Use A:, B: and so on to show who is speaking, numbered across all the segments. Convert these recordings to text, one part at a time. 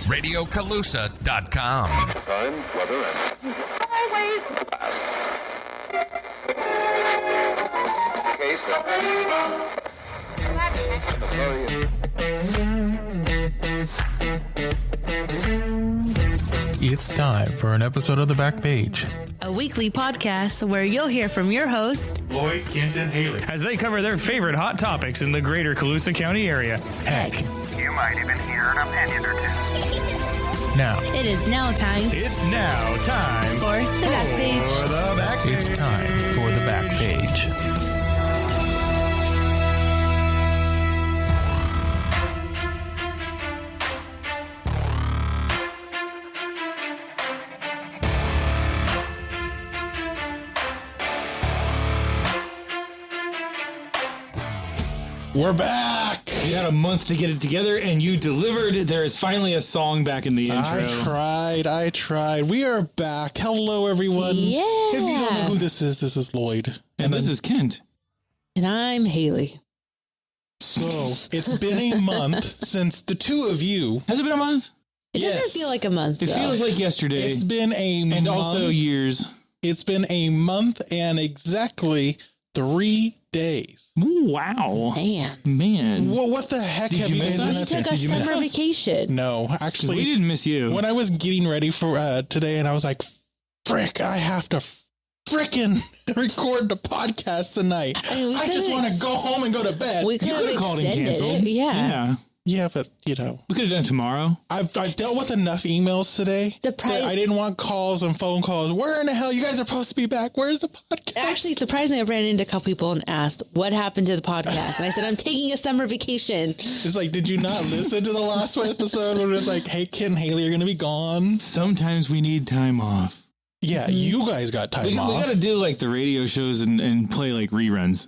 A: RadioCalusa.com.
B: Time, weather, and always case
C: It's time for an episode of the Backpage,
D: a weekly podcast where you'll hear from your hosts,
C: Lloyd, Kent, and Hayley.
E: As they cover their favorite hot topics in the greater Colusa County area.
C: Heck,
F: You might even hear an opinion or two.
C: now
D: It's now time
E: It's now time
D: for the Backpage.
E: For the Backpage.
C: it's time for the Backpage.
G: We're back!
E: You had a month to get it together, and you delivered. There is finally a song back in the intro.
G: I tried. We are back. Hello, everyone.
D: Yeah.
G: If you don't know who this is Lloyd.
E: And this is Kent.
D: And I'm Hayley.
G: So, it's been a month since the two of you.
E: Has it been a month?
D: It doesn't feel like a month,
E: It
D: though.
E: feels like yesterday.
G: It's been a month.
E: And also years.
G: It's been a month and exactly 3 days.
E: Ooh, wow. Man.
G: Well, what the heck
E: Did
G: have
E: you
G: you
E: miss
G: guys
E: us?
G: been
D: We
G: up to?
D: took a
E: Did you miss
D: summer
E: us?
D: vacation.
G: No,
E: 'Cause
G: actually,
E: we didn't miss you.
G: when I was getting ready for today, and I was like, frick, I have to frickin' record the podcast tonight. I just want to go home and go to bed.
D: We could
E: You
D: have
E: could have called and
D: extended
E: canceled.
D: it. Yeah.
G: Yeah, but, you know.
E: We could have done it tomorrow.
G: I've dealt with enough emails today that I didn't want calls and phone calls. Where in the hell? You guys are supposed to be back. Where's the podcast?
D: Actually, surprisingly, I ran into a couple people and asked, what happened to the podcast? And I said, I'm taking a summer vacation.
G: It's like, did you not listen to the last episode when it was like, hey, Kid and Hayley are going to be gone?
E: Sometimes we need time off.
G: Yeah, you guys got time
E: We
G: off.
E: got to do like the radio shows and play like reruns.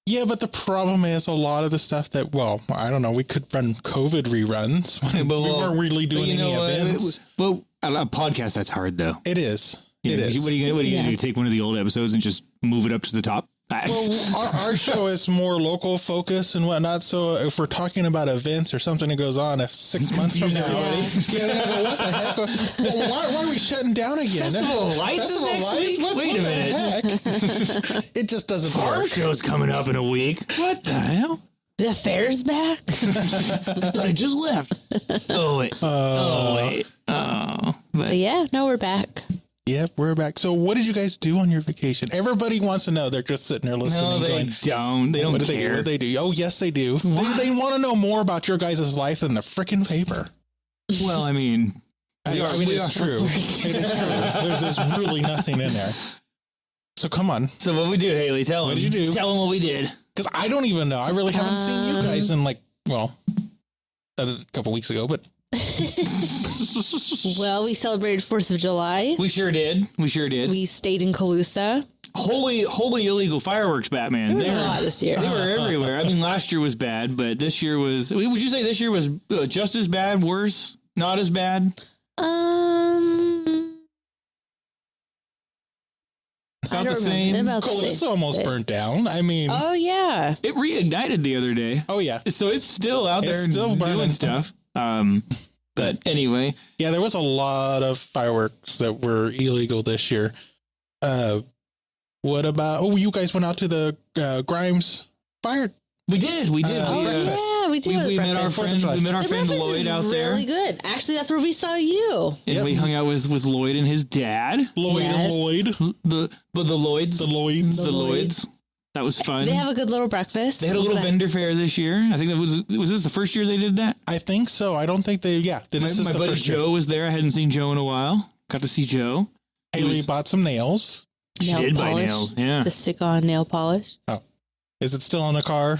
G: Yeah, but the problem is a lot of the stuff that, well, I don't know, we could run COVID reruns. We weren't really doing any events.
E: Well, a podcast, that's hard though.
G: It is.
E: You
G: It
E: know,
G: is.
E: What are you going to do? Take one of the old episodes and just move it up to the top?
G: Well, our show is more local focus and whatnot. So if we're talking about events or something that goes on, if 6 months from now, they're gonna go, what the heck? Well, why are we shutting down again?
E: Festival of Lights is next week? Wait a minute.
G: Heck? It just doesn't
E: Farm
G: work.
E: show's coming up in a week. What the hell?
D: The fair's back?
E: I just left. Oh, wait.
D: But yeah, no, we're back.
G: Yep, we're back. So what did you guys do on your vacation? Everybody wants to know. They're just sitting there listening.
E: No, they
G: going,
E: don't. They don't
G: what do they do?
E: care.
G: What do they do? Oh, yes, they do. They want to know more about your guys' life than the freaking paper.
E: Well, I mean,
G: it's true. It is true. There's really nothing in there. So come on.
E: So what we do, Hayley? Tell them.
G: What did you do?
E: Tell them what we did.
G: Because I don't even know. I really haven't seen you guys in a couple weeks ago, but
D: Well, we celebrated 4th of July.
E: We sure did.
D: We stayed in Colusa.
E: Holy illegal fireworks, Batman.
D: There was a lot this year.
E: They were everywhere. I mean, last year was bad, but this year was... Would you say this year was just as bad, worse, not as bad? About the same?
D: About the
G: Colusa
D: same.
G: almost burnt down. I mean,
D: Oh, yeah.
E: It reignited the other day.
G: oh yeah.
E: So it's still out there
G: still
E: doing
G: burning.
E: stuff. But anyway,
G: Yeah, there was a lot of fireworks that were illegal this year. What about, you guys went out to the Grimes fire?
E: we did.
D: Oh,
G: breakfast.
D: yeah, we did.
E: We met our friend. We met our
D: The
E: friend
D: breakfast
E: Lloyd
D: is
E: out there,
D: really good. Actually, that's where we saw you.
E: and we hung out with Lloyd and his dad.
G: Lloyd
D: Yes.
G: and Lloyd.
E: The Lloyds.
G: The Lloyds.
E: The Lloyds. That was fun.
D: They have a good little breakfast.
E: They had a little vendor fair this year. I think that was this the first year they did that?
G: I think so. I don't think they,
E: My
G: this is the
E: buddy
G: first
E: Joe
G: year.
E: was there. I hadn't seen Joe in a while. Got to see Joe.
G: Haley bought some nails.
E: She
D: nail
E: did buy
D: polish
E: nails. Yeah.
D: to stick on nail polish.
G: Is it still in the car?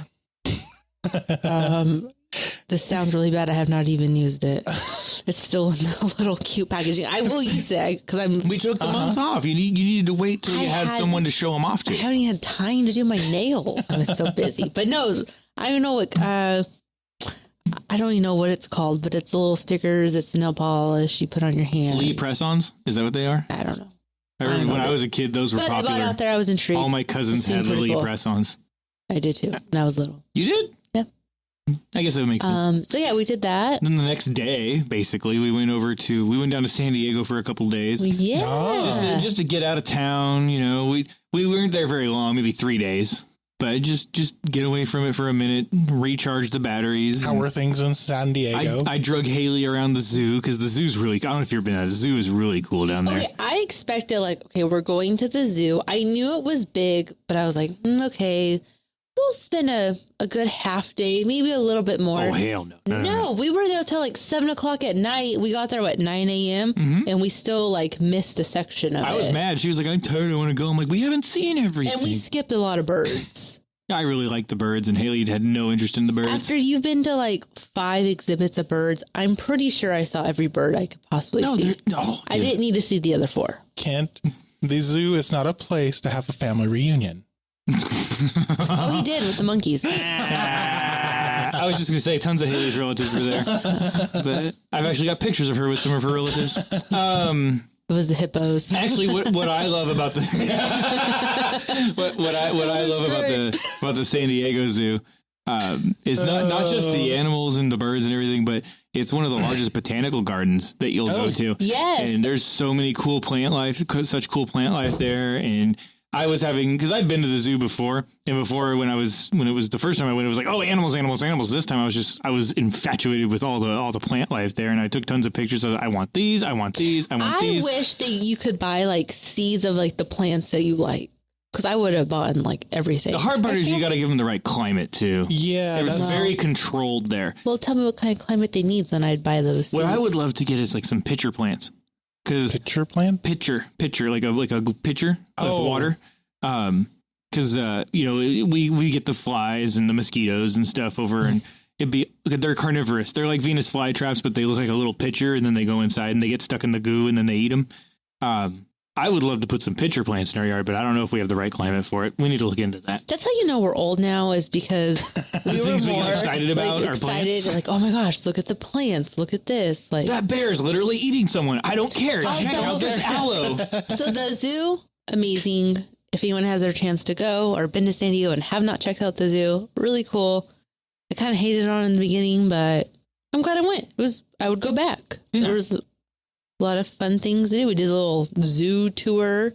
D: This sounds really bad. I have not even used it. It's still in the little cute packaging. I will use it because
E: We took the month off. You needed to wait till you had someone to show them off
D: I
E: to.
D: haven't even had time to do my nails. I was so busy. But no, I don't know what. I don't even know what it's called, but it's the little stickers. It's nail polish you put on your hand.
E: Lee press-ons? Is that what they are?
D: I don't know.
E: I remember when I was a kid, those were
D: But I
E: popular.
D: bought out there. I was intrigued.
E: All my cousins
D: It seemed
E: had
D: pretty
E: Lee
D: cool.
E: press-ons.
D: I did too. When I was little.
E: You did?
D: Yeah.
E: I guess that would make sense.
D: So yeah, we did that.
E: Then the next day, basically, we went down to San Diego for a couple of days.
D: Yeah.
E: Just to get out of town. You know, we weren't there very long, maybe 3 days. But just get away from it for a minute, recharge the batteries.
G: How were things in San Diego?
E: I drug Hayley around the zoo because the zoo's really, I don't know if you've been at the zoo, is really cool down there.
D: Okay, I expected we're going to the zoo. I knew it was big, but I was like, okay, we'll spend a good half day, maybe a little bit more.
E: Oh, hell no.
D: No, we were there till 7 o'clock at night. We got there at 9 a.m. And we still missed a section of it.
E: I was mad. She was like, I'm tired. I want to go. I'm like, we haven't seen everything.
D: And we skipped a lot of birds.
E: I really like the birds, and Hayley had no interest in the birds.
D: After you've been to 5 exhibits of birds, I'm pretty sure I saw every bird I could possibly see. I didn't need to see the other 4.
G: Kent, the zoo is not a place to have a family reunion.
D: Oh, he did with the monkeys.
E: I was just going to say tons of Hayley's relatives were there. But I've actually got pictures of her with some of her relatives.
D: It was the hippos.
E: Actually, what I love about the what I love about the San Diego Zoo is not just the animals and the birds and everything, but it's one of the largest botanical gardens that you'll go to.
D: Yes,
E: and there's so many cool plant life, such cool plant life there. And I was because I've been to the zoo before, and before when it was the first time I went, it was like, oh, animals. This time I was infatuated with all the plant life there, and I took tons of pictures of I want these. I wish
D: that you could buy seeds of the plants that you like, because I would have bought everything.
E: The hard part is you got to give them the right climate too.
G: Yeah,
E: it's very controlled there.
D: Well, tell me what kind of climate they need, then I'd buy those seeds.
E: What I would love to get is some pitcher plants.
G: Pitcher plant?
E: Pitcher, like a pitcher of water. Because we get the flies and the mosquitoes and stuff over, and they're carnivorous. They're like Venus flytraps, but they look like a little pitcher, and then they go inside and they get stuck in the goo, and then they eat them. I would love to put some pitcher plants in our yard, but I don't know if we have the right climate for it. We need to look into that.
D: That's how you know we're old now, is because we were more
E: excited about our plants.
D: Oh my gosh, look at the plants. Look at this.
E: That bear's literally eating someone. I don't care. Check out this aloe.
D: So the zoo, amazing. If anyone has their chance to go or been to San Diego and have not checked out the zoo, really cool. I kind of hated it on in the beginning, but I'm glad I went. I would go back. Yeah. There was a lot of fun things to do. We did a little zoo tour.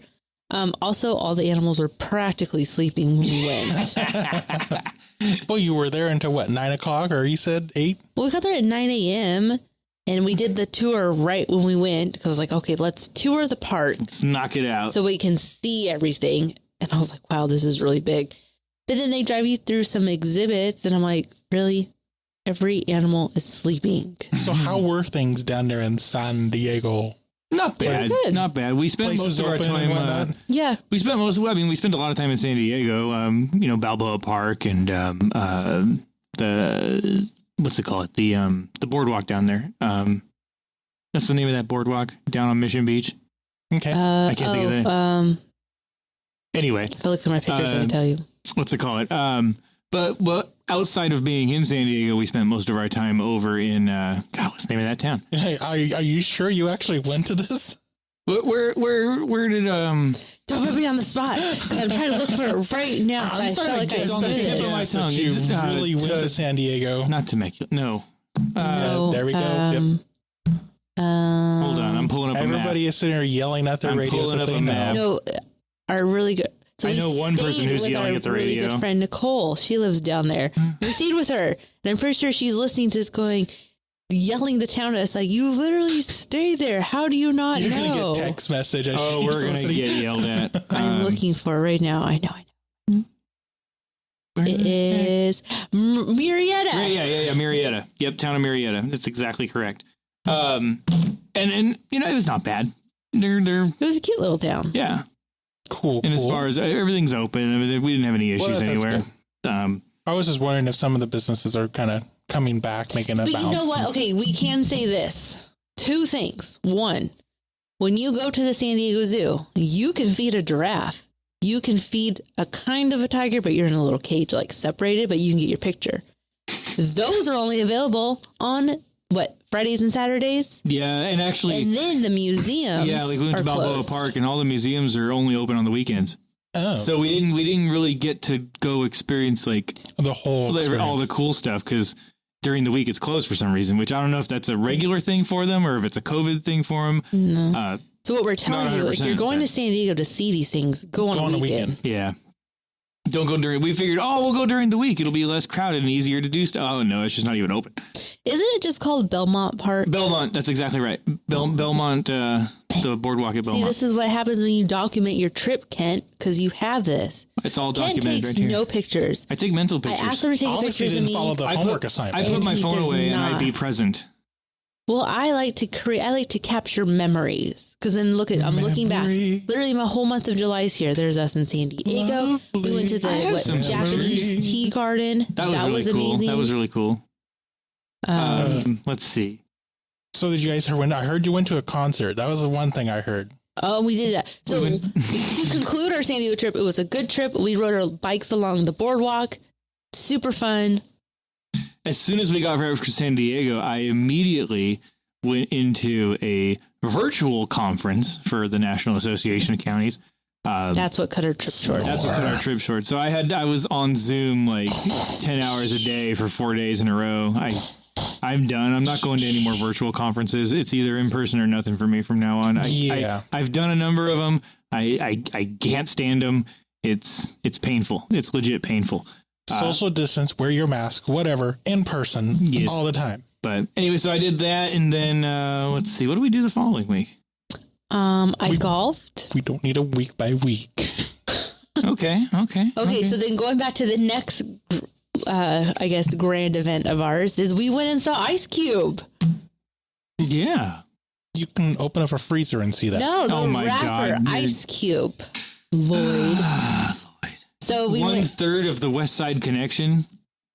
D: Also, all the animals were practically sleeping when we went.
G: Well, you were there until 9 o'clock, or you said 8?
D: Well, we got there at 9 a.m. and we did the tour right when we went, because I was like, okay, let's tour the park.
E: Let's knock it out.
D: So we can see everything. And I was like, wow, this is really big. But then they drive you through some exhibits, and I'm like, really? Every animal is sleeping.
G: So how were things down there in San Diego?
E: Not bad. Not bad. We spent most of our time.
D: Yeah.
E: We spent we spent a lot of time in San Diego. Balboa Park and the what's it called? The boardwalk down there. That's the name of that boardwalk down on Mission Beach.
G: Okay.
E: I can't think of the name. Anyway,
D: if I look at my pictures, I can tell you.
E: What's it called? But outside of being in San Diego, we spent most of our time over in what's the name of that town?
G: Hey, are you sure you actually went to this?
E: Where did
D: Don't put me on the spot. I'm trying to look for it right now. So
G: I'm sorry,
D: I feel like I
G: tip
D: said
G: of my tongue. You really went to San Diego.
E: Not Temecula. No.
G: There we go. Yep.
E: Hold on, I'm pulling up.
G: Everybody is sitting there yelling at their radio so they know.
D: No, are really good. So
E: I know one person who's yelling at the radio.
D: Really good friend Nicole. She lives down there. We stayed with her, and I'm pretty sure she's listening to this, yelling the town at us like, "You literally stay there. How do you not know?"
G: You're gonna get text message.
E: Oh, we're gonna get yelled at.
D: I'm looking for it right now. I know. It is Murrieta.
E: Yeah, Murrieta. Yep, town of Murrieta. That's exactly correct. And it was not bad. It
D: was a cute little town.
E: Yeah.
G: Cool.
E: And as far as everything's open, I mean, we didn't have any issues anywhere.
G: I was just wondering if some of the businesses are kind of coming back, making a bounce.
D: But you know what? Okay, we can say this. 2 things. 1, when you go to the San Diego Zoo, you can feed a giraffe. You can feed a kind of a tiger, but you're in a little cage, separated, but you can get your picture. Those are only available on Fridays and Saturdays?
E: Yeah, and actually...
D: And then the museums.
E: Yeah, we went to Balboa Park, and all the museums are only open on the weekends.
G: Oh,
E: So we didn't really get to go experience like
G: the whole
E: all
G: experience.
E: the cool stuff because during the week it's closed for some reason, which I don't know if that's a regular thing for them or if it's a COVID thing for them.
D: No. So what we're telling
E: not
D: you, if you're
E: 100%,
D: going
E: but-
D: to San Diego to see these things, go on a weekend.
E: Yeah. Don't go during. We figured, we'll go during the week. It'll be less crowded and easier to do stuff. Oh no, it's just not even open.
D: Isn't it just called Belmont Park?
E: Belmont. That's exactly right. Belmont. The boardwalk at
D: See,
E: Belmont.
D: this is what happens when you document your trip, Kent, because you have this.
E: It's all
D: Kent
E: documented
D: takes
E: right here.
D: no pictures.
E: I take mental
D: I
E: pictures.
D: asked him to take
G: Obviously
D: pictures of
G: didn't
D: me.
G: follow the homework assignment.
E: I put my
D: And he
E: phone
D: does
E: away and I'd
D: not.
E: be present.
D: Well, I like to capture memories because then I'm looking back.
G: Memory.
D: Literally, my whole month of July is here. There's us in San Diego. We went to the
E: I have some
D: Japanese
E: memories.
D: tea garden.
E: That was really cool.
D: amazing.
E: That was really cool. Let's see.
G: So did you guys hear when I heard you went to a concert? That was the one thing I heard.
D: Oh, we did that. So to conclude our San Diego trip, it was a good trip. We rode our bikes along the boardwalk. Super fun.
E: As soon as we got back from San Diego, I immediately went into a virtual conference for the National Association of Counties.
D: That's what cut our trip short.
E: That's what cut our trip short. So I was on Zoom like 10 hours a day for 4 days in a row. I'm done. I'm not going to any more virtual conferences. It's either in person or nothing for me from now on. I've done a number of them. I can't stand them. It's painful. It's legit painful.
G: Social distance, wear your mask, whatever, in person,
E: Yes.
G: all the time.
E: But anyway, so I did that, and then let's see, what do we do the following week?
D: I golfed.
G: We don't need a week by week.
E: Okay.
D: Okay, so then going back to the next, I guess, grand event of ours is we went and saw Ice Cube.
E: Yeah.
G: You can open up a freezer and see that.
D: No, the
E: Oh my
D: rapper
E: God,
D: Ice Cube. Lloyd. So we went.
E: 1/3 of the West Side Connection.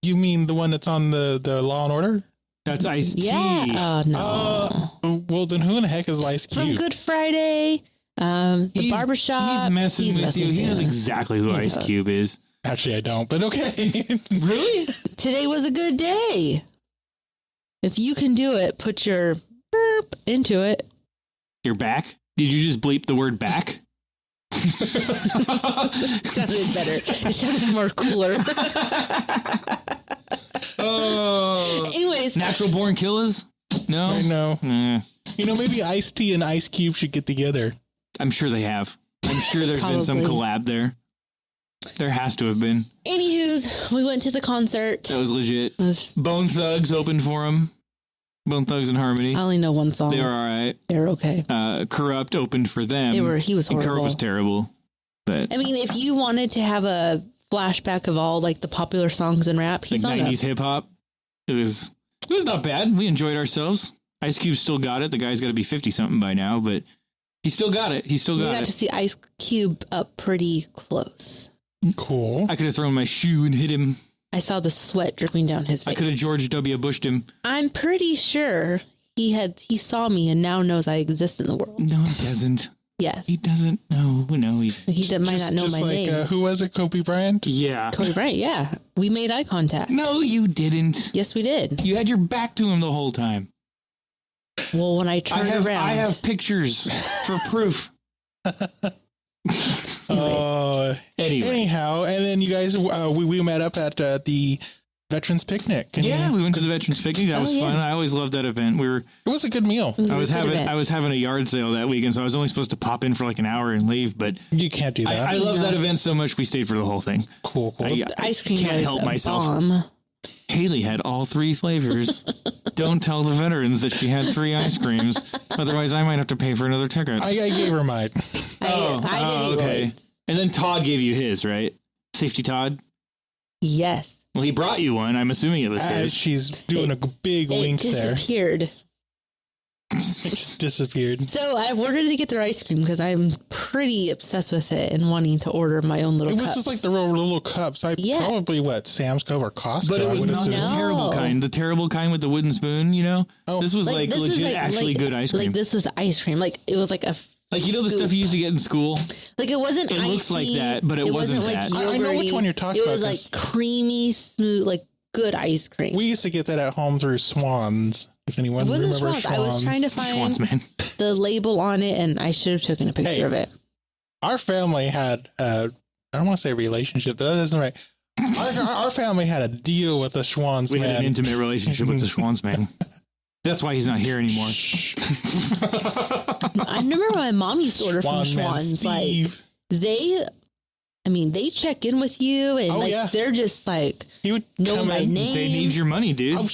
G: You mean the one that's on the Law and Order?
E: That's Ice-T.
D: Yeah. Oh no.
G: Well, then who in the heck is Ice
D: From
G: Cube?
D: Good Friday. The barbershop.
E: He's messing with you. He knows exactly who
D: He
E: Ice
D: does.
E: Cube is.
G: Actually, I don't, but okay.
E: Really?
D: Today was a good day. If you can do it, put your burp into it.
E: You're back? Did you just bleep the word back?
D: It sounded better. It sounded more cooler.
E: Oh.
D: Anyways,
E: Natural born killers? No?
G: I know.
E: Nah.
G: You know, maybe Ice-T and Ice Cube should get together.
E: I'm sure they have. I'm sure there's been some
D: Probably.
E: collab there. There has to have been.
D: anywho's, we went to the concert.
E: That was legit.
D: It was,
E: Bone Thugs opened for him. Bone Thugs and Harmony.
D: I only know one song.
E: They were all right.
D: They're okay.
E: Corrupt opened for them.
D: He was
E: And
D: horrible.
E: Corrupt was terrible. But
D: I mean, if you wanted to have a flashback of all like the popular songs in rap,
E: like
D: he's on
E: 90s
D: that.
E: hip hop, it was not bad. We enjoyed ourselves. Ice Cube still got it. The guy's got to be 50 something by now, but he still got it. He still
D: We
E: got
D: got
E: it.
D: to see Ice Cube up pretty close.
G: Cool.
E: I could have thrown my shoe and hit him.
D: I saw the sweat dripping down his face.
E: I could have George W. Bushed him.
D: I'm pretty sure he saw me and now knows I exist in the world.
E: No, he doesn't.
D: Yes.
E: He doesn't. No.
D: He might not know my
G: like,
D: name.
G: who was it? Kobe Bryant?
E: Yeah.
D: Kobe Bryant, yeah. We made eye contact.
E: No, you didn't.
D: Yes, we did.
E: You had your back to him the whole time.
D: Well, when I turned around.
E: I have pictures for proof. Anyway.
G: Anyhow, and then you guys, we met up at the Veterans Picnic.
E: Yeah, we went to the Veterans Picnic. That was
D: yeah.
E: fun. I always loved that event.
G: It was a good meal.
D: It was
E: I
D: a
E: was
D: good event.
E: having a yard sale that weekend, so I was only supposed to pop in for like an hour and leave. But
G: You can't do that.
E: I love that event so much. We stayed for the whole thing.
G: Cool.
D: The ice cream
E: can't
D: was
E: help
D: a
E: myself.
D: bomb.
E: Haley had all 3 flavors. Don't tell the veterans that she had 3 ice creams. Otherwise, I might have to pay for another ticket.
G: I gave her mine.
D: I did eat
E: okay.
D: Lloyd's.
E: And then Todd gave you his, right? Safety Todd.
D: Yes.
E: Well, he brought you one. I'm assuming it was
G: As
E: his.
G: she's doing a big
D: It
G: wink there.
D: disappeared.
G: It just disappeared.
D: So I ordered to get their ice cream because I'm pretty obsessed with it and wanting to order my own little
G: It was
D: cups.
G: just like the little cups.
D: Yeah.
G: Probably Sam's Club or Costco.
E: But it
G: I
E: was
G: would
E: not
G: assume.
E: the
D: No.
E: terrible kind. The terrible kind with the wooden spoon, you know?
G: Oh.
E: This was like
D: this was
E: legit, actually good ice cream.
D: Like this was ice cream. Like it was like a
E: Like, you know the stuff you used to get in school?
D: like it wasn't
E: It
D: icy.
E: looks like that, but it wasn't
D: like
E: that.
G: I know which
D: yogurty.
G: one you're talking
D: It was
G: about,
D: like
G: 'cause-
D: creamy, smooth, like good ice cream.
G: We used to get that at home through Swans. If anyone
D: It wasn't
G: remembers
D: Schwann's.
G: Swans.
D: I was trying to find
E: Schwann's, man.
D: the label on it, and I should have taken a picture
G: Hey.
D: of it.
G: Our family had I don't want to say relationship. That isn't right. Our family had a deal with the Schwann's
E: We
G: man.
E: had an intimate relationship with the Schwann's man. That's why he's not here anymore.
D: I remember my mom used to order from
G: Schwann's man,
D: Schwann's.
G: Steve.
D: Like they check in with you, and they're just like
G: He would
D: know
G: come
D: my
G: in.
D: name.
E: They need your money, dude.
G: Oh,
E: Of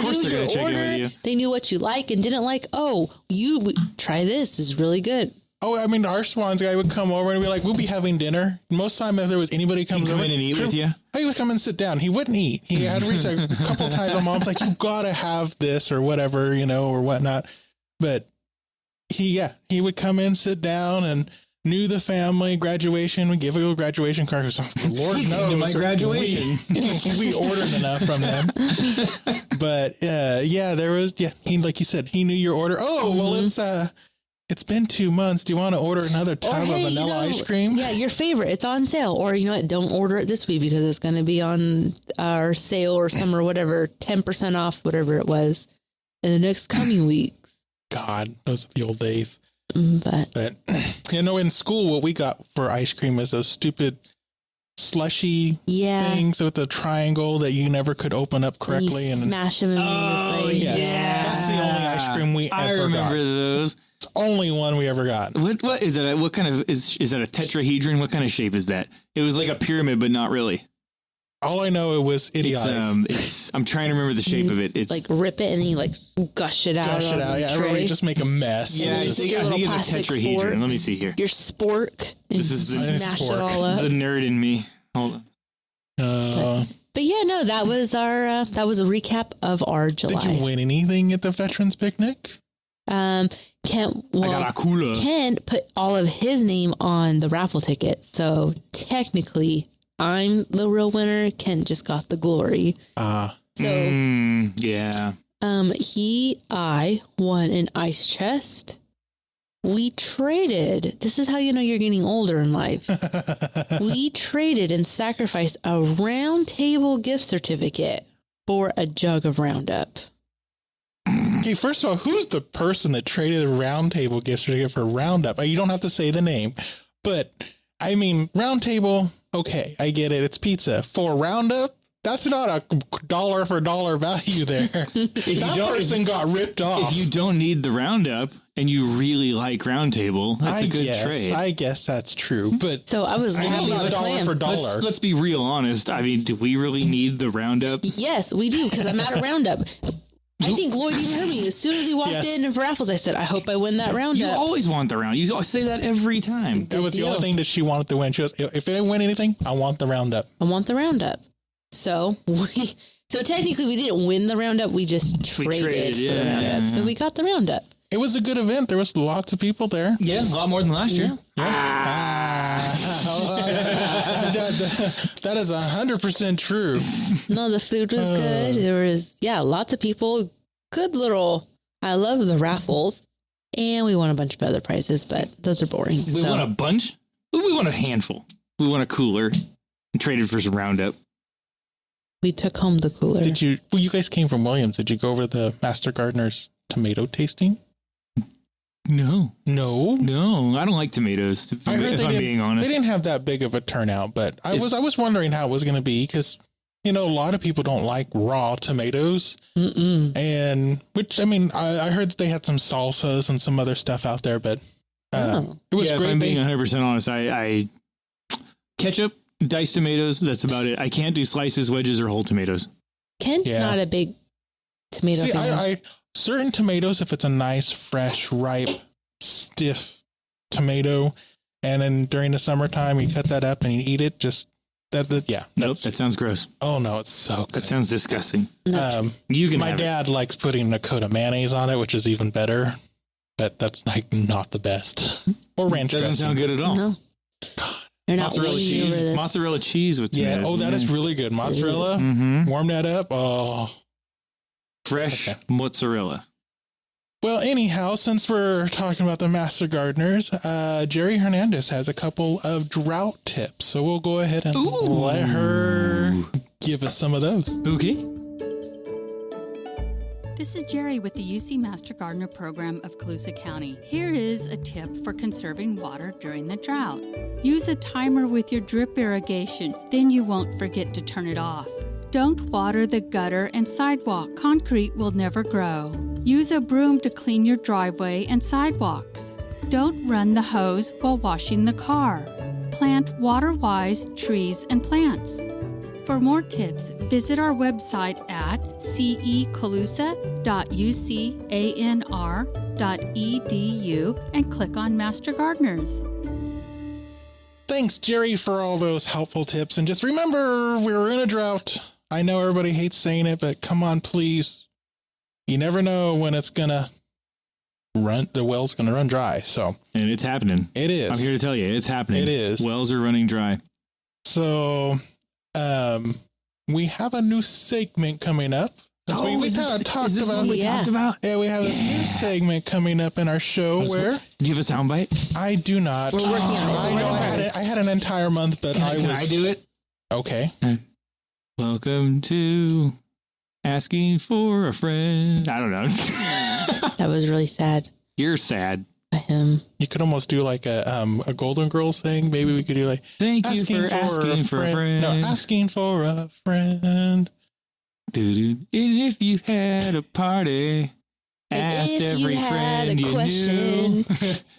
E: course they're going to check in with you.
D: They knew what you like and didn't like. Oh, you try this. It's really good.
G: Oh, I mean, our Schwann's guy would come over and be like, we'll be having dinner. Most time if there was anybody comes
E: He'd come
G: over.
E: in and eat with you?
G: He would come and sit down. He wouldn't eat. He had to reach a couple of times. My mom's like, you got to have this or whatever, or whatnot. But he would come in, sit down, and knew the family, graduation. We give a little graduation card. The Lord
E: He came
G: knows.
E: to my graduation.
G: We ordered enough from them. But there was, he, like you said, he knew your order. Oh, well, it's been 2 months. Do you want to order another tub of vanilla ice cream?
D: Yeah, your favorite. It's on sale. Or you know what? Don't order it this week because it's going to be on our sale or summer, whatever, 10% off, whatever it was, in the next coming weeks.
G: God, those are the old days.
D: But
G: in school, what we got for ice cream is those stupid slushy things with the triangle that you never could open up correctly.
D: You
G: And
D: smash them in your face.
G: yes, that's the only ice cream we
E: I
G: ever
E: remember
G: got.
E: those.
G: It's the only one we ever got.
E: What is that? What kind of is that a tetrahedron? What kind of shape is that? It was like a pyramid, but not really.
G: All I know, it was idiotic.
E: I'm trying to remember the shape of it. It's
D: like rip it and then you like gush it out.
G: Gush it out. Yeah, everybody just make a mess.
E: yeah, I
D: just
E: think
D: get a little
E: it's a
D: plastic
E: tetrahedron.
D: fork.
E: Let me see here.
D: Your spork. And
E: This is the
D: smash it
G: spork.
D: all up.
E: The nerd in me. Hold on.
D: But yeah, no, that was our that was a recap of our July.
G: Did you win anything at the Veterans Picnic?
D: Kent,
E: I got a cooler.
D: Kent put all of his name on the raffle ticket, so technically I'm the real winner. Kent just got the glory. So
E: yeah.
D: I won an ice chest. We traded. This is how you know you're getting older in life. We traded and sacrificed a round table gift certificate for a jug of Roundup.
G: Okay, first of all, who's the person that traded a round table gift certificate for Roundup? You don't have to say the name, but I mean, round table, okay, I get it. It's pizza. For Roundup, that's not a dollar for dollar value there. That person got ripped off.
E: If you don't need the Roundup and you really like Round Table, that's a good trade.
G: I guess that's true. But
D: So I was
G: still
D: happy
G: not
D: with the
G: dollar
D: plan.
G: for dollar.
E: Let's be real honest. I mean, do we really need the Roundup?
D: Yes, we do, because I'm out of Roundup. I think Lloyd even heard me. As soon as he walked in and for raffles, I said, I hope I win that Roundup.
E: You always want the Roundup. You always say that every time.
G: That was the only thing that she wanted to win. She goes, if they didn't win anything, I want the Roundup.
D: I want the Roundup. So technically we didn't win the Roundup. We just traded for the Roundup. So we got the Roundup.
G: It was a good event. There was lots of people there.
E: Yeah, a lot more than last year.
G: That is 100% true.
D: No, the food was good. There was, lots of people. Good little, I love the raffles. And we won a bunch of other prizes, but those are boring.
E: We won a bunch? We won a handful. We won a cooler and traded for some Roundup.
D: We took home the cooler.
G: You guys came from Williams. Did you go over the Master Gardener's tomato tasting?
E: No.
G: No?
E: No, I don't like tomatoes, if I'm being honest.
G: They didn't have that big of a turnout, but I was wondering how it was going to be because, a lot of people don't like raw tomatoes. And which, I heard that they had some salsas and some other stuff out there, but it was great.
E: If I'm being 100% honest, I ketchup, diced tomatoes, that's about it. I can't do slices, wedges, or whole tomatoes.
D: Kent's not a big tomato fan.
G: Certain tomatoes, if it's a nice, fresh, ripe, stiff tomato, and then during the summertime, you cut that up and you eat it, nope,
E: that sounds gross.
G: Oh, no, it's so good.
E: That sounds disgusting.
G: My dad likes putting a coat of mayonnaise on it, which is even better, but that's not the best. Or ranch
E: dressing. Doesn't sound good at all.
D: No. You're not
E: mozzarella cheese.
D: Over this.
E: Mozzarella cheese with tomatoes.
G: That is really good. Mozzarella, warm that up. Oh,
E: fresh mozzarella.
G: Well, anyhow, since we're talking about the Master Gardeners, Jerry Hernandez has a couple of drought tips. So we'll go ahead and let her give us some of those.
E: Okay.
A: This is Jerry with the UC Master Gardener program of Colusa County. Here is a tip for conserving water during the drought. Use a timer with your drip irrigation, then you won't forget to turn it off. Don't water the gutter and sidewalk. Concrete will never grow. Use a broom to clean your driveway and sidewalks. Don't run the hose while washing the car. Plant water-wise trees and plants. For more tips, visit our website at cecolusa.ucanr.edu and click on Master Gardeners.
G: Thanks, Jerry, for all those helpful tips. And just remember, we're in a drought. I know everybody hates saying it, but come on, please. You never know when it's going to the well's going to run dry. So,
E: and it's happening.
G: It is.
E: I'm here to tell you, it's happening.
G: It is.
E: Wells are running dry.
G: So, we have a new segment coming up. We kind of talked about. Yeah, we have this new segment coming up in our show. Do you have a soundbite? I do not.
D: We're working on it.
G: I know. I had an entire month, but
E: Can I do it?
G: Okay.
E: Welcome to Asking for a Friend. I don't know.
D: That was really sad.
E: You're sad.
D: By him.
G: You could almost do like a Golden Girls thing. Maybe we could do like
E: thank you for asking for a friend.
G: No, asking for a friend.
E: And if you had a party, asked every friend you knew,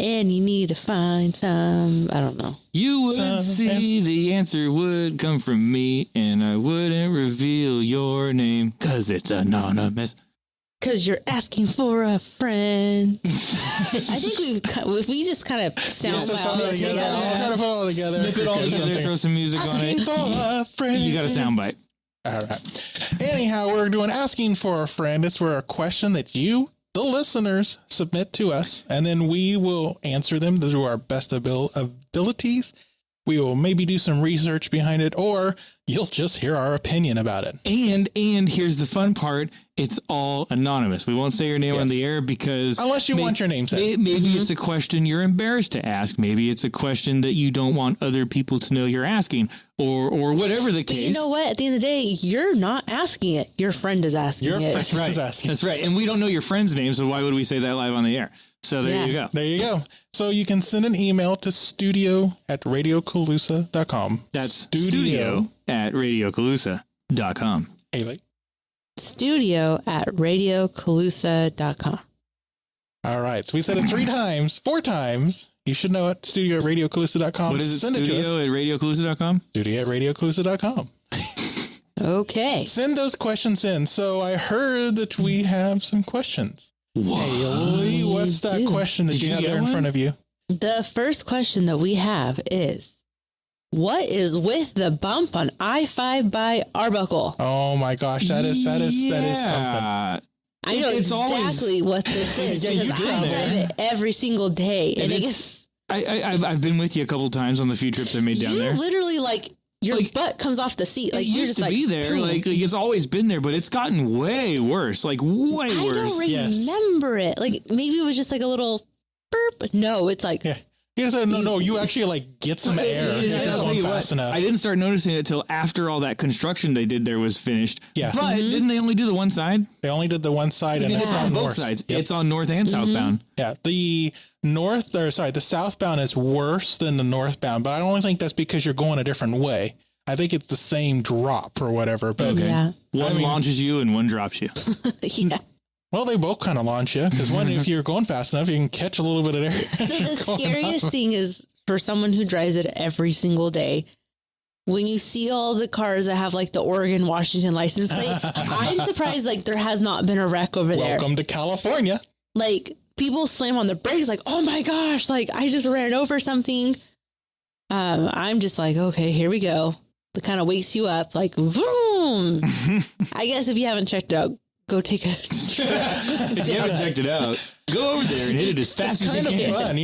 D: and you need to find some, I don't know.
E: You would see the answer would come from me, and I wouldn't reveal your name, 'cause it's anonymous.
D: Because you're asking for a friend. I think if we just kind of sound together.
G: Try to put it all together.
E: Snip it all together, throw some music on it.
G: For a friend.
E: You got a soundbite.
G: All right. Anyhow, we're doing Asking for a Friend. It's for a question that you, the listeners, submit to us, and then we will answer them to our best abilities. We will maybe do some research behind it, or you'll just hear our opinion about it.
E: And here's the fun part. It's all anonymous. We won't say your name on the air because...
G: Unless you want your name said.
E: Maybe it's a question you're embarrassed to ask. Maybe it's a question that you don't want other people to know you're asking, or whatever the case.
D: But you know what? At the end of the day, you're not asking it. Your friend is asking it.
E: That's right. That's right. And we don't know your friend's name, so why would we say that live on the air? So there you go.
G: There you go. So you can send an email to studio@radiocolusa.com.
E: That's studio@radiocolusa.com.
G: Hayley.
D: studio@radiocolusa.com.
G: All right. So we said it 4 times. You should know it. Studio@radiocolusa.com.
E: What is it? Studio@radiocolusa.com?
G: Studio@radiocolusa.com.
D: Okay.
G: Send those questions in. So I heard that we have some questions. Hayley, what's that question that you have there in front of you?
D: The first question that we have is, what is with the bump on I-5 by Arbuckle?
G: Oh my gosh, that is something.
D: I know exactly what this is because I drive it every single day, and
E: I've been with you a couple times on the few trips I made down there.
D: You literally your butt comes off the seat.
E: It used to be there. Like it's always been there, but it's gotten way worse. Way worse.
D: I don't remember it. Like maybe it was just like a little burp. No, it's like.
G: Yeah. He said, no, you actually get some air if you're going fast enough.
E: I didn't start noticing it till after all that construction they did there was finished.
G: Yeah.
E: But didn't they only do the one side?
G: They only did the one side, and it's on
E: both sides. Yep. It's on north and southbound.
G: Yeah. The southbound is worse than the northbound, but I don't think that's because you're going a different way. I think it's the same drop or whatever. But
E: one launches you and one drops you.
D: Yeah.
G: Well, they both kind of launch you because if you're going fast enough, you can catch a little bit of air.
D: So the scariest thing is for someone who drives it every single day, when you see all the cars that have the Oregon, Washington license plate, I'm surprised there has not been a wreck over there.
G: Welcome to California.
D: People slam on the brakes oh my gosh, I just ran over something. I'm just okay, here we go. It kind of wakes you up vroom. I guess if you haven't checked it out, go take a trip.
E: If you haven't checked it out, go over there and hit it as fast as you can.
G: It's kind of fun.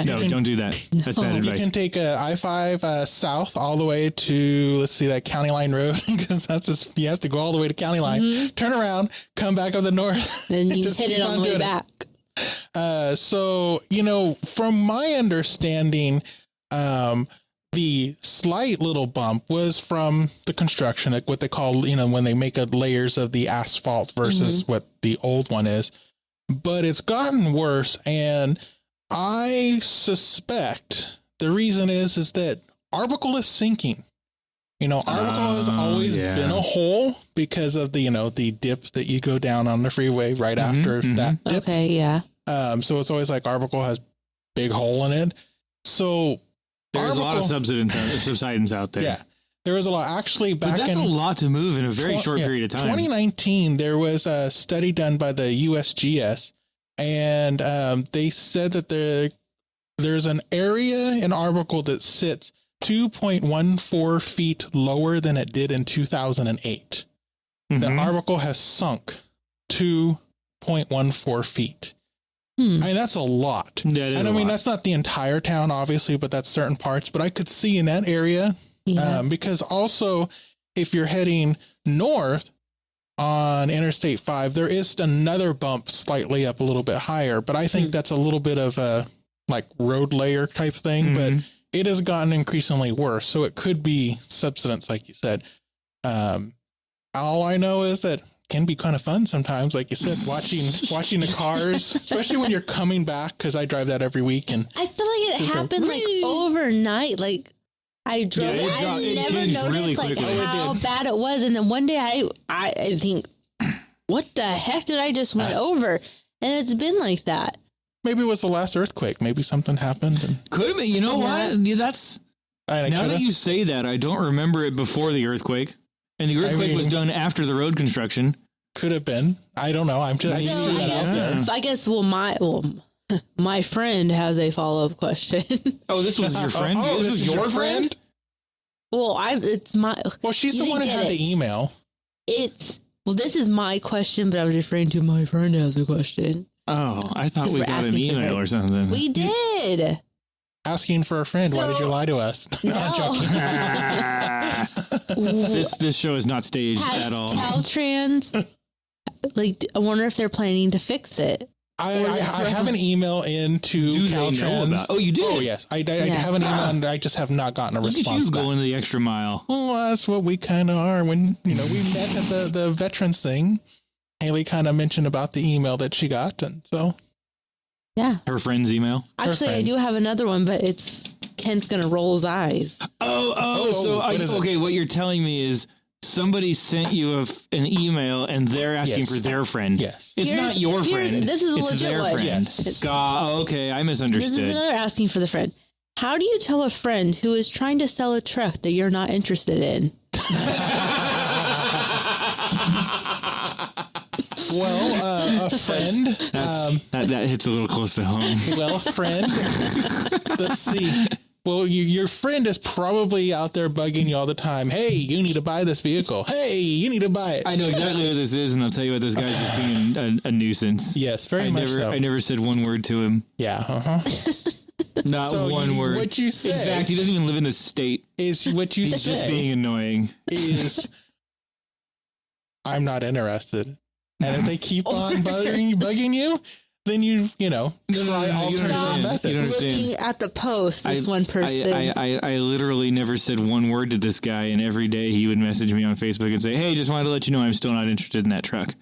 E: No, don't do that. That's bad advice.
G: You can take I-5 south all the way to, that County Line Road, because you have to go all the way to County Line, turn around, come back up the north.
D: Then you hit it on the way back.
G: So, from my understanding, The slight little bump was from the construction, like what they call, when they make layers of the asphalt versus what the old one is. But it's gotten worse, and I suspect the reason is that Arbuckle is sinking. Arbuckle has always been a hole because of the, the dip that you go down on the freeway right after that dip.
D: Okay, yeah.
G: So it's always like Arbuckle has big hole in it. So
E: there's a lot of subsidence out there.
G: Yeah, there was a lot. Actually,
E: but that's a lot to move in a very short period of time. 2019,
G: there was a study done by the USGS, and they said that there's an area in Arbuckle that sits 2.14 feet lower than it did in 2008. The Arbuckle has sunk 2.14 feet. I mean, that's a lot.
E: And I mean,
G: that's not the entire town, obviously, but that's certain parts. But I could see in that area, because also if you're heading north on Interstate 5, there is another bump slightly up a little bit higher. But I think that's a little bit of a like road layer type thing. But it has gotten increasingly worse. So it could be subsidence, like you said. All I know is that can be kind of fun sometimes, like you said, watching the cars, especially when you're coming back, because I drive that every week. And
D: I feel like it happened like overnight. Like I drove it. I never noticed like how bad it was. And then one day I think, what the heck did I just went over? And it's been like that.
G: Maybe it was the last earthquake. Maybe something happened.
E: Could have been. You know what? That's now that you say that, I don't remember it before the earthquake. And the earthquake was done after the road construction.
G: Could have been. I don't know. I'm just.
D: So I guess. My friend has a follow-up question.
E: Oh, this was your friend.
G: This is your friend.
D: Well, it's my.
G: Well, she's the one who had the email.
D: This is my question, but I was referring to my friend has a question.
E: Oh, I thought we got an email or something.
D: We did.
G: Asking for a friend. Why did you lie to us?
D: No.
G: I'm joking.
E: This show is not staged at all.
D: Caltrans, I wonder if they're planning to fix it.
G: I have an email into Caltrans.
E: Oh, you did?
G: Oh, yes. I have an email, and I just have not gotten a response.
E: Look at you going the extra mile.
G: Well, that's what we kind of are. When we met at the veterans thing, Hayley kind of mentioned about the email that she got, and so.
D: Yeah.
E: Her friend's email?
D: Actually, I do have another one, but Kent's going to roll his eyes.
E: Okay, what you're telling me is somebody sent you an email and they're asking for their friend.
G: Yes.
E: It's not your friend.
D: This is a legit one.
G: Yes.
E: Okay, I misunderstood.
D: This is another asking for the friend. How do you tell a friend who is trying to sell a truck that you're not interested in?
G: Well, a friend.
E: That hits a little close to home.
G: Well, a friend. Let's see. Well, your friend is probably out there bugging you all the time. Hey, you need to buy this vehicle. Hey, you need to buy it.
E: I know exactly what this is, and I'll tell you what, this guy's just being a nuisance.
G: Yes, very much so.
E: I never said one word to him.
G: Yeah,
E: Not one word.
G: What you say.
E: In fact, he doesn't even live in the state.
G: Is what you
E: He's
G: say.
E: just being annoying.
G: I'm not interested. And if they keep on bugging you, then try alternative methods.
D: Looking at the post, this one person.
E: I literally never said one word to this guy, and every day he would message me on Facebook and say, "Hey, just wanted to let you know I'm still not interested in that truck."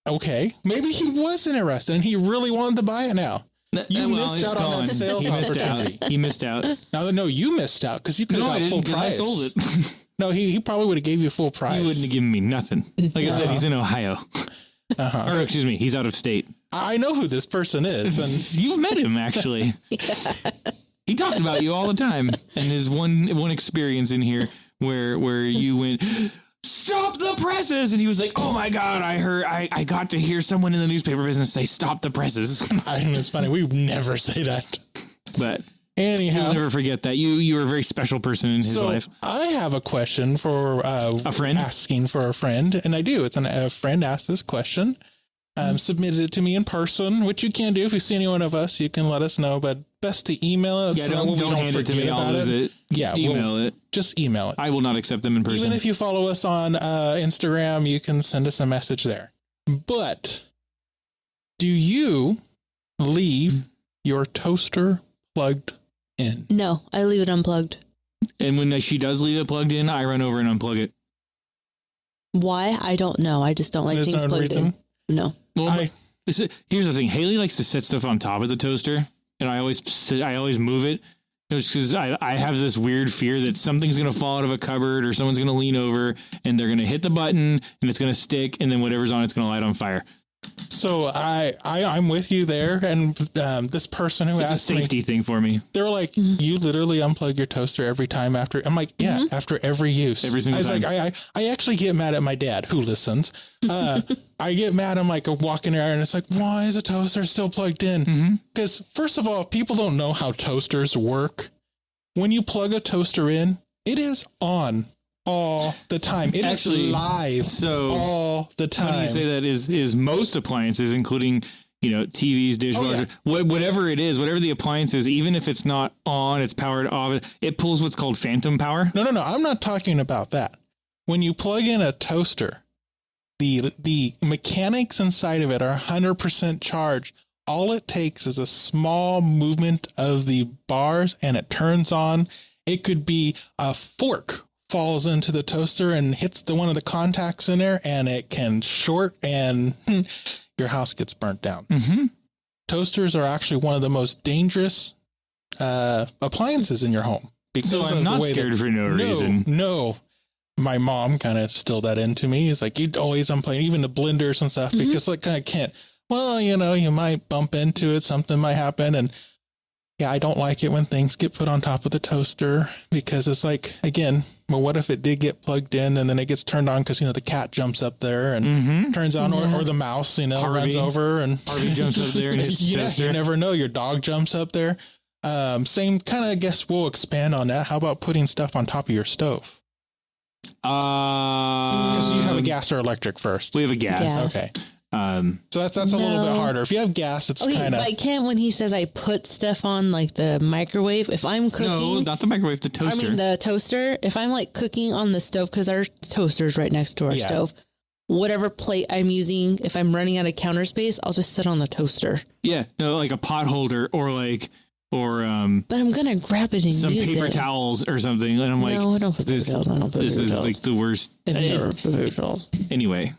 G: Okay, maybe he was interested and he really wanted to buy it now. You missed out on that sales opportunity.
E: He missed out.
G: No, you missed out because you could have got full price.
E: I sold it.
G: No, he probably would have gave you full price.
E: He wouldn't have given me nothing. Like I said, he's in Ohio. Or excuse me, he's out of state.
G: I know who this person is. And
E: you've met him, actually. He talks about you all the time. And his one experience in here where you went, "Stop the presses!" And he was like, "Oh my God, I got to hear someone in the newspaper business say stop the presses."
G: It's funny. We never say that.
E: But
G: anyhow,
E: you'll never forget that. You were a very special person in his life.
G: I have a question for
E: a friend
G: asking for a friend, and I do. It's a friend asked this question. Submitted it to me in person, which you can do. If you see any one of us, you can let us know. But best to email it.
E: Yeah, don't hand it to me. I'll lose it.
G: Yeah,
E: email it.
G: Just email it.
E: I will not accept them in person.
G: Even if you follow us on Instagram, you can send us a message there. But do you leave your toaster plugged in?
D: No, I leave it unplugged.
E: And when she does leave it plugged in, I run over and unplug it.
D: Why? I don't know. I just don't like
G: There's
D: things
G: no
D: plugged
G: reason?
D: in. No.
E: Well, here's the thing. Haley likes to set stuff on top of the toaster, and I always move it. Because I have this weird fear that something's going to fall out of a cupboard or someone's going to lean over and they're going to hit the button and it's going to stick, and then whatever's on it's going to light on fire.
G: So I'm with you there. And this person who
E: It's a
G: asked me,
E: safety thing for me.
G: they were like, you literally unplug your toaster every time after. I'm like, yeah, after every use.
E: Every single time.
G: Like, I actually get mad at my dad who listens. I get mad. I'm like walking around and it's like, why is a toaster still plugged in? Because first of all, people don't know how toasters work. When you plug a toaster in, it is on all the time. It
E: Actually,
G: is live all the time.
E: Funny you say that is most appliances, including, TVs, dishwasher, whatever it is, whatever the appliance is, even if it's not on, it's powered off, it pulls what's called phantom power.
G: No. I'm not talking about that. When you plug in a toaster, the mechanics inside of it are 100% charged. All it takes is a small movement of the bars and it turns on. It could be a fork falls into the toaster and hits one of the contacts in there, and it can short and your house gets burnt down. Toasters are actually one of the most dangerous appliances in your home.
E: So I'm not scared for no reason.
G: No. My mom kind of instilled that into me. It's like, you'd always unplug, even the blenders and stuff, because like I can't. Well, you might bump into it. Something might happen. And yeah, I don't like it when things get put on top of the toaster, because it's like, again, well, what if it did get plugged in and then it gets turned on because, the cat jumps up there and turns on, or the mouse, runs over and
E: Harvey jumps up there and hits the toaster.
G: You never know. Your dog jumps up there. Same kind of, I guess we'll expand on that. How about putting stuff on top of your stove? Because you have a gas or electric first.
E: We have a gas.
G: Okay. So that's a little bit harder. If you have gas, it's kind of.
D: I can't. When he says I put stuff on like the microwave, if I'm cooking,
E: no, not the microwave, the toaster.
D: I mean the toaster. If I'm like cooking on the stove, because our toaster's right next to our stove, whatever plate I'm using, if I'm running out of counter space, I'll just sit on the toaster.
E: Yeah, no, like a pot holder or
D: But I'm gonna grab it and
E: some
D: use
E: paper
D: it.
E: towels or something, and I'm like,
D: no, I don't put paper towels. I don't put
E: this
D: paper
E: is
D: towels.
E: like the worst.
D: I've never put paper towels.
E: Anyway.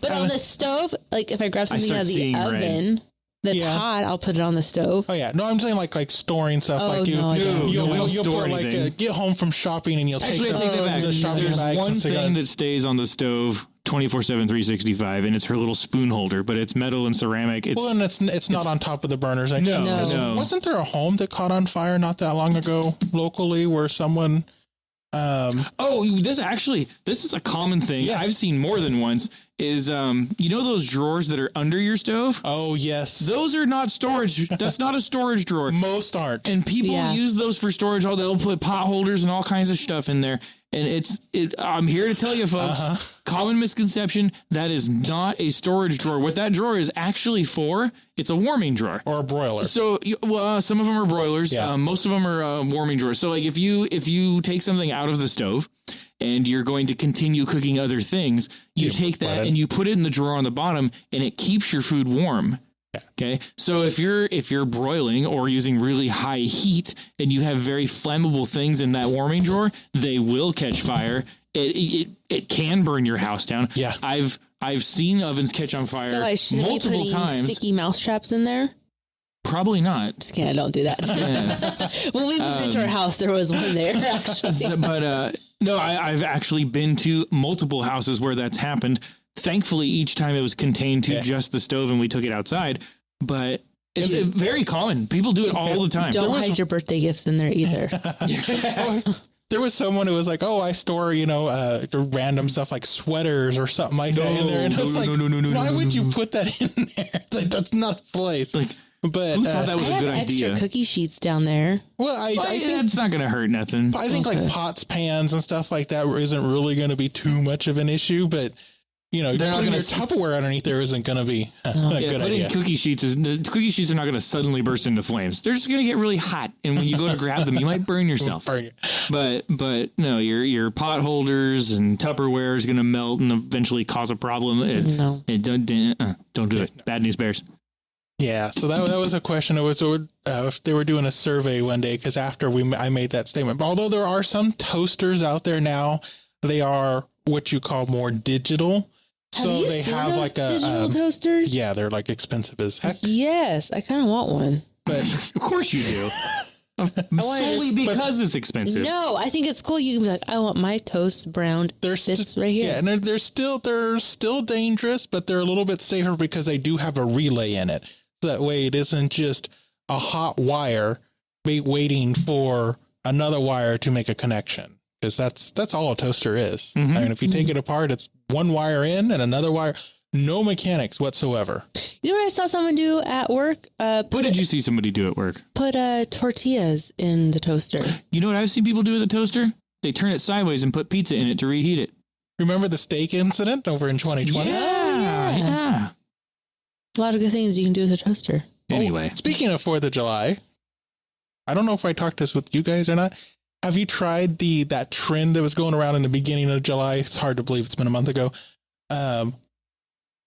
D: But on the stove, like if I grab something out of the
E: seeing
D: oven that's hot, I'll put it on the stove.
G: Oh yeah, no, I'm saying like storing stuff. Like you'll
E: store
G: put
E: anything.
G: Get home from shopping and you'll
E: Actually,
G: take
E: I take that back.
G: the shopping
E: There's
G: bags.
E: one
G: and
E: thing that stays on the stove 24/7, 365, and it's her little spoon holder, but it's metal and ceramic.
G: And it's not on top of the burners.
E: No.
G: Wasn't there a home that caught on fire not that long ago locally where someone?
E: This is a common thing.
G: Yeah.
E: I've seen more than once. Is those drawers that are under your stove?
G: Oh yes,
E: those are not storage. That's not a storage drawer.
G: Most aren't.
E: And people use those for storage. They'll put pot holders and all kinds of stuff in there. And I'm here to tell you, folks, common misconception, that is not a storage drawer. What that drawer is actually for, it's a warming drawer.
G: Or a broiler.
E: So, some of them are broilers.
G: Yeah.
E: Most of them are warming drawers. So, like, if you take something out of the stove and you're going to continue cooking other things, you take that and you put it in the drawer on the bottom, and it keeps your food warm. Okay. So if you're broiling or using really high heat and you have very flammable things in that warming drawer, they will catch fire. It can burn your house down.
G: Yeah.
E: I've seen ovens catch on fire
D: so I shouldn't
E: multiple
D: be putting
E: times.
D: Sticky mouse traps in there.
E: Probably not.
D: Just kidding. I don't do that.
E: Yeah.
D: When we moved into our house, there was one there actually.
E: But no, I've actually been to multiple houses where that's happened. Thankfully, each time it was contained to just the stove and we took it outside. But it's very common. People do it all the time.
D: Don't hide your birthday gifts in there either.
G: There was someone who was like, "Oh, I store, random stuff like sweaters or something like that in there." And why would you put that in there? Like, that's not the place.
E: Like,
G: but
E: who thought that was a good
D: extra
E: idea?
D: cookie sheets down there.
G: Well, I think
E: it's not going to hurt nothing.
G: I think like pots, pans, and stuff like that isn't really going to be too much of an issue, but. They're not going to Tupperware underneath there isn't going to be a good idea.
E: Cookie sheets are not going to suddenly burst into flames. They're just going to get really hot, and when you go to grab them, you might burn yourself. But no, your pot holders and Tupperware is going to melt and eventually cause a problem. Don't do it. Bad news bears.
G: Yeah, so that was a question. It was if they were doing a survey one day, because after I made that statement. But although there are some toasters out there now, they are what you call more digital. So they have like a
D: digital toasters.
G: Yeah, they're like expensive as heck.
D: Yes, I kind of want one.
G: But
E: Of course you do. Solely because it's expensive.
D: No, I think it's cool. You can be like, I want my toast browned. This right here.
G: Yeah, and they're still dangerous, but they're a little bit safer because they do have a relay in it. So that way it isn't just a hot wire waiting for another wire to make a connection. Because that's all a toaster is.
E: Mm-hmm.
G: I mean, if you take it apart, it's one wire in and another wire. No mechanics whatsoever.
D: You know what I saw someone do at work?
E: What did you see somebody do at work?
D: Put tortillas in the toaster.
E: You know what I've seen people do with a toaster? They turn it sideways and put pizza in it to reheat it.
G: Remember the steak incident over in 2020?
E: Yeah.
D: A lot of good things you can do with a toaster.
E: Anyway.
G: Oh, speaking of 4th of July, I don't know if I talked this with you guys or not. Have you tried that trend that was going around in the beginning of July? It's hard to believe it's been a month ago.